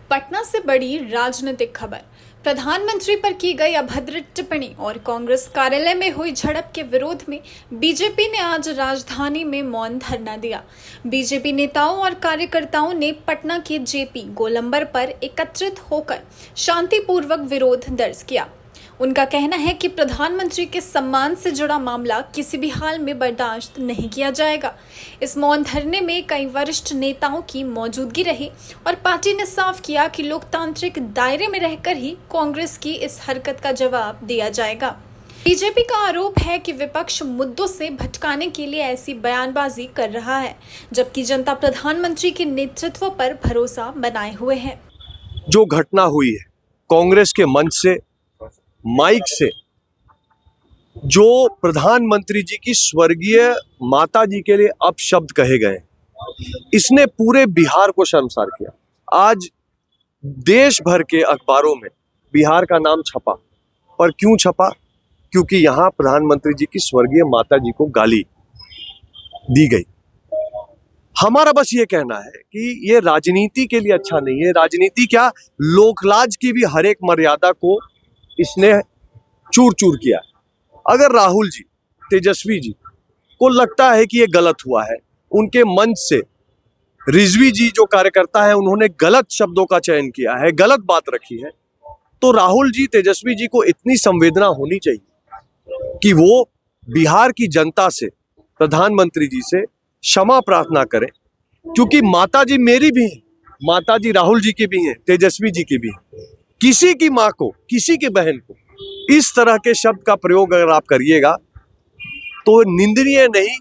पटना से बड़ी राजनीतिक खबर। प्रधानमंत्री पर की गई अभद्र टिप्पणी और कांग्रेस कार्यालय में हुई झड़प के विरोध में बीजेपी ने आज राजधानी में मौन धरना दिया। बीजेपी नेताओं और कार्यकर्ताओं ने पटना के जेपी गोलंबर पर एकत्रित होकर शांतिपूर्वक विरोध दर्ज किया। उनका कहना है कि प्रधानमंत्री के सम्मान से जुड़ा मामला किसी भी हाल में बर्दाश्त नहीं किया जाएगा। इस मौन धरने में कई वरिष्ठ नेताओं की मौजूदगी रही और पार्टी ने साफ किया कि लोकतांत्रिक दायरे में रहकर ही कांग्रेस की इस हरकत का जवाब दिया जाएगा। बीजेपी का आरोप है कि विपक्ष मुद्दों से भटकाने के लिए ऐसी बयानबाजी कर रहा है, जबकि जनता प्रधानमंत्री के नेतृत्व पर भरोसा बनाए हुए है। जो घटना हुई है, कांग्रेस के मंच से, माइक से जो प्रधानमंत्री जी की स्वर्गीय माता जी के लिए अपशब्द कहे गए, इसने पूरे बिहार को शर्मसार किया। आज देश भर के अखबारों में बिहार का नाम छपा, पर क्यों छपा? क्योंकि यहाँ प्रधानमंत्री जी की स्वर्गीय माता जी को गाली दी गई। हमारा बस ये कहना है कि ये राजनीति के लिए अच्छा नहीं है। राजनीति क्या, लोकलाज की भी हर एक मर्यादा को इसने चूर चूर किया। अगर राहुल जी, तेजस्वी जी को लगता है कि ये गलत हुआ है, उनके मंच से रिजवी जी जो कार्यकर्ता है उन्होंने गलत शब्दों का चयन किया है, गलत बात रखी है, तो राहुल जी, तेजस्वी जी को इतनी संवेदना होनी चाहिए कि वो बिहार की जनता से, प्रधानमंत्री जी से क्षमा प्रार्थना करें। क्योंकि माता जी मेरी भी है, माता जी राहुल जी की भी है, तेजस्वी जी की भी है। किसी की माँ को, किसी की बहन को इस तरह के शब्द का प्रयोग अगर आप करिएगा तो निंदनीय नहीं,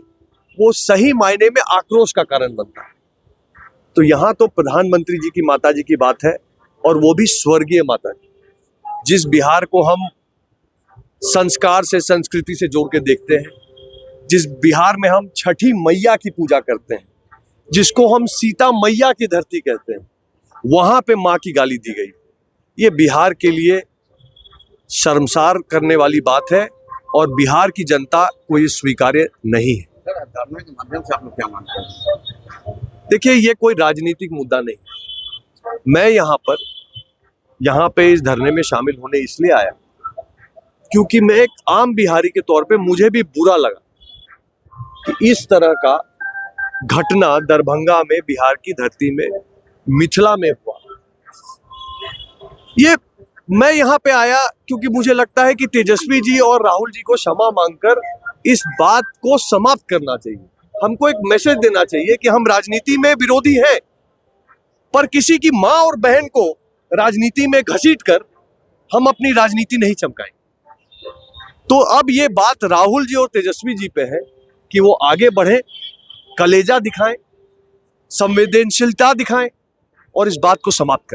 वो सही मायने में आक्रोश का कारण बनता है। तो यहाँ तो प्रधानमंत्री जी की माता जी की बात है, और वो भी स्वर्गीय माता जी, जिस बिहार को हम संस्कार से, संस्कृति से जोड़ के देखते हैं, जिस बिहार में हम छठी मैया की पूजा करते हैं, जिसको हम सीता मैया की धरती कहते हैं, वहां पे माँ की गाली दी गई। ये बिहार के लिए शर्मसार करने वाली बात है और बिहार की जनता को ये स्वीकार्य नहीं है। धरने के माध्यम से आप लोग क्या मानते हैं? देखिए, ये कोई राजनीतिक मुद्दा नहीं है। मैं यहाँ पे इस धरने में शामिल होने इसलिए आया क्योंकि मैं एक आम बिहारी के तौर पे मुझे भी बुरा लगा कि इस तरह का घटना दरभंगा में, बिहार की धरती में, मिथिला में हुआ। ये मैं यहाँ पे आया क्योंकि मुझे लगता है कि तेजस्वी जी और राहुल जी को क्षमा मांगकर इस बात को समाप्त करना चाहिए। हमको एक मैसेज देना चाहिए कि हम राजनीति में विरोधी हैं, पर किसी की माँ और बहन को राजनीति में घसीटकर हम अपनी राजनीति नहीं चमकाएंगे। तो अब ये बात राहुल जी और तेजस्वी जी पे है कि वो आगे बढ़े, कलेजा दिखाएं, संवेदनशीलता दिखाएं और इस बात को समाप्त करें।